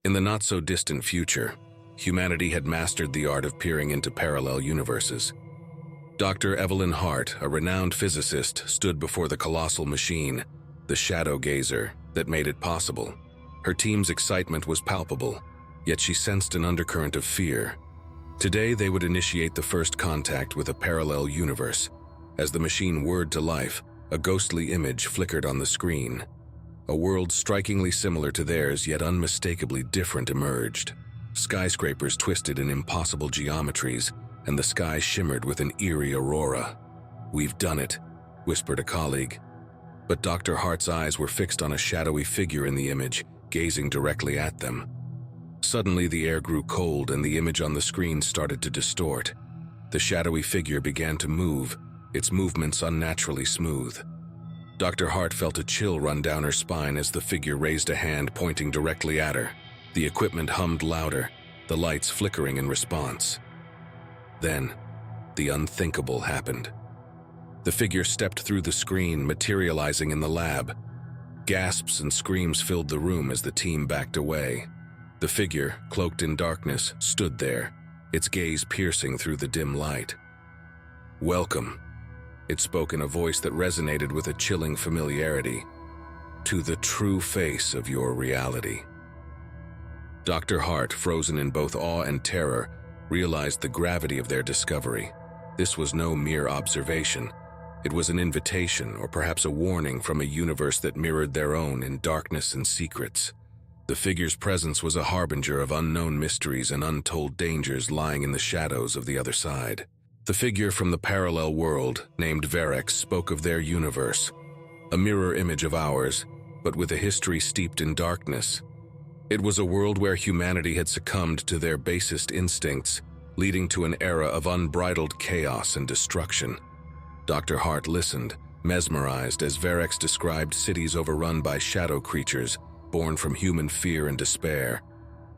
In the not-so-distant future, humanity had mastered the art of peering into parallel universes. Dr. Evelyn Hart, a renowned physicist, stood before the colossal machine, the shadow gazer, that made it possible. Her team's excitement was palpable, yet she sensed an undercurrent of fear. Today, they would initiate the first contact with a parallel universe. As the machine whirred to life, a ghostly image flickered on the screen. A world strikingly similar to theirs, yet unmistakably different, emerged. Skyscrapers twisted in impossible geometries, and the sky shimmered with an eerie aurora. "We've done it," whispered a colleague. But Dr. Hart's eyes were fixed on a shadowy figure in the image, gazing directly at them. Suddenly, the air grew cold and the image on the screen started to distort. The shadowy figure began to move, its movements unnaturally smooth. Dr. Hart felt a chill run down her spine as the figure raised a hand pointing directly at her. The equipment hummed louder, the lights flickering in response. Then, the unthinkable happened. The figure stepped through the screen, materializing in the lab. Gasps and screams filled the room as the team backed away. The figure, cloaked in darkness, stood there, its gaze piercing through the dim light. "Welcome," it spoke in a voice that resonated with a chilling familiarity, "to the true face of your reality." Dr. Hart, frozen in both awe and terror, realized the gravity of their discovery. This was no mere observation. It was an invitation, or perhaps a warning from a universe that mirrored their own in darkness and secrets. The figure's presence was a harbinger of unknown mysteries and untold dangers lying in the shadows of the other side. The figure from the parallel world, named Verex, spoke of their universe, a mirror image of ours, but with a history steeped in darkness. It was a world where humanity had succumbed to their basest instincts, leading to an era of unbridled chaos and destruction. Dr. Hart listened, mesmerized, as Verex described cities overrun by shadow creatures, born from human fear and despair.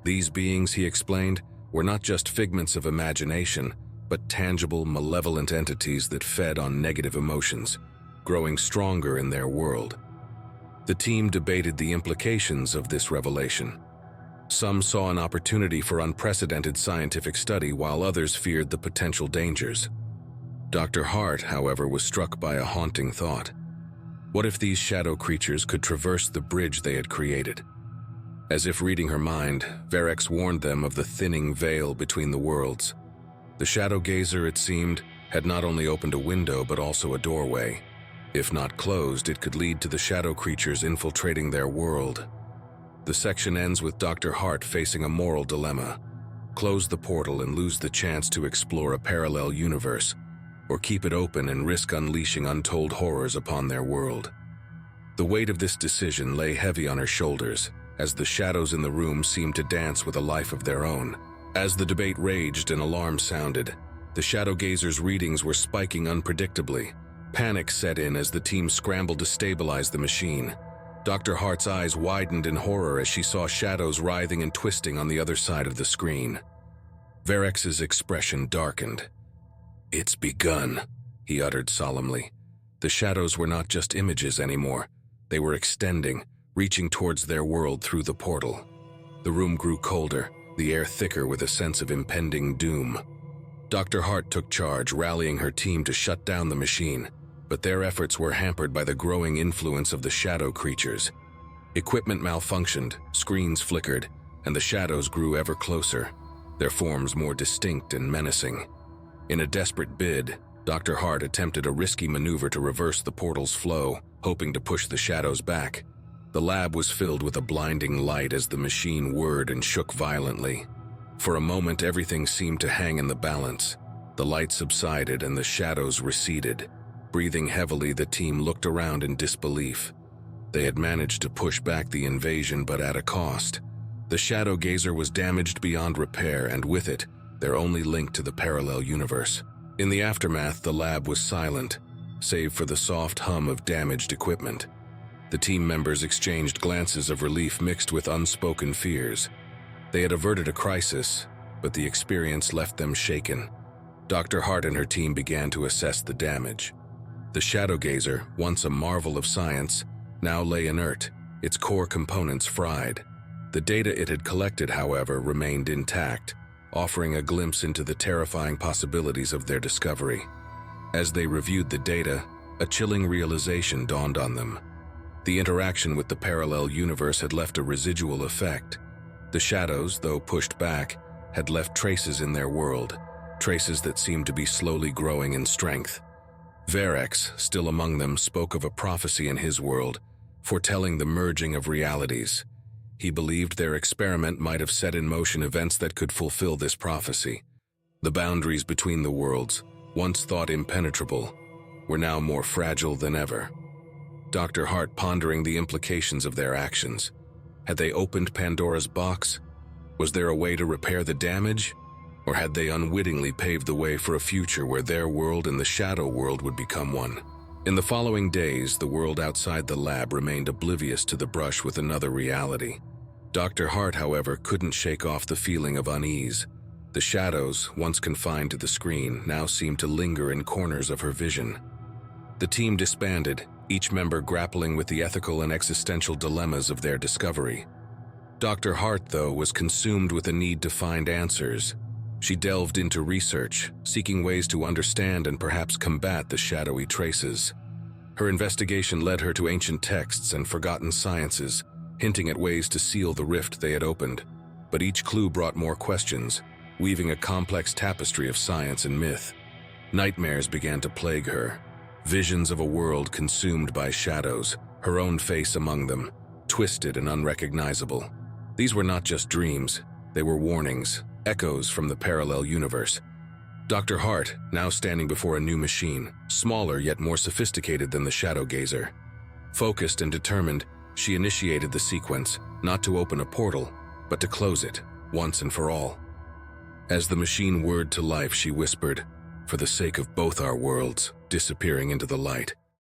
These beings, he explained, were not just figments of imagination, but tangible, malevolent entities that fed on negative emotions, growing stronger in their world. The team debated the implications of this revelation. Some saw an opportunity for unprecedented scientific study, while others feared the potential dangers. Dr. Hart, however, was struck by a haunting thought. What if these shadow creatures could traverse the bridge they had created? As if reading her mind, Verex warned them of the thinning veil between the worlds. The shadow gazer, it seemed, had not only opened a window but also a doorway. If not closed, it could lead to the shadow creatures infiltrating their world. The section ends with Dr. Hart facing a moral dilemma: close the portal and lose the chance to explore a parallel universe, or keep it open and risk unleashing untold horrors upon their world. The weight of this decision lay heavy on her shoulders, as the shadows in the room seemed to dance with a life of their own. As the debate raged and alarms sounded, the shadow gazer's readings were spiking unpredictably. Panic set in as the team scrambled to stabilize the machine. Dr. Hart's eyes widened in horror as she saw shadows writhing and twisting on the other side of the screen. Verex's expression darkened. "It's begun," he uttered solemnly. The shadows were not just images anymore. They were extending, reaching towards their world through the portal. The room grew colder, the air thicker with a sense of impending doom. Dr. Hart took charge, rallying her team to shut down the machine, but their efforts were hampered by the growing influence of the shadow creatures. Equipment malfunctioned, screens flickered, and the shadows grew ever closer, their forms more distinct and menacing. In a desperate bid, Dr. Hart attempted a risky maneuver to reverse the portal's flow, hoping to push the shadows back. The lab was filled with a blinding light as the machine whirred and shook violently. For a moment, everything seemed to hang in the balance. The light subsided and the shadows receded. Breathing heavily, the team looked around in disbelief. They had managed to push back the invasion, but at a cost. The shadow gazer was damaged beyond repair, and with it, their only link to the parallel universe. In the aftermath, the lab was silent, save for the soft hum of damaged equipment. The team members exchanged glances of relief mixed with unspoken fears. They had averted a crisis, but the experience left them shaken. Dr. Hart and her team began to assess the damage. The shadow gazer, once a marvel of science, now lay inert, its core components fried. The data it had collected, however, remained intact, offering a glimpse into the terrifying possibilities of their discovery. As they reviewed the data, a chilling realization dawned on them. The interaction with the parallel universe had left a residual effect. The shadows, though pushed back, had left traces in their world, traces that seemed to be slowly growing in strength. Varex, still among them, spoke of a prophecy in his world, foretelling the merging of realities. He believed their experiment might have set in motion events that could fulfill this prophecy. The boundaries between the worlds, once thought impenetrable, were now more fragile than ever. Dr. Hart pondering the implications of their actions. Had they opened Pandora's box? Was there a way to repair the damage? Or had they unwittingly paved the way for a future where their world and the shadow world would become one? In the following days, the world outside the lab remained oblivious to the brush with another reality. Dr. Hart, however, couldn't shake off the feeling of unease. The shadows, once confined to the screen, now seemed to linger in corners of her vision. The team disbanded, each member grappling with the ethical and existential dilemmas of their discovery. Dr. Hart, though, was consumed with a need to find answers. She delved into research, seeking ways to understand and perhaps combat the shadowy traces. Her investigation led her to ancient texts and forgotten sciences, hinting at ways to seal the rift they had opened. But each clue brought more questions, weaving a complex tapestry of science and myth. Nightmares began to plague her, visions of a world consumed by shadows, her own face among them, twisted and unrecognizable. These were not just dreams, they were warnings, echoes from the parallel universe. Dr. Hart, now standing before a new machine, smaller yet more sophisticated than the Shadow Gazer. Focused and determined, she initiated the sequence, not to open a portal, but to close it, once and for all. As the machine whirred to life, she whispered, "For the sake of both our worlds," disappearing into the light.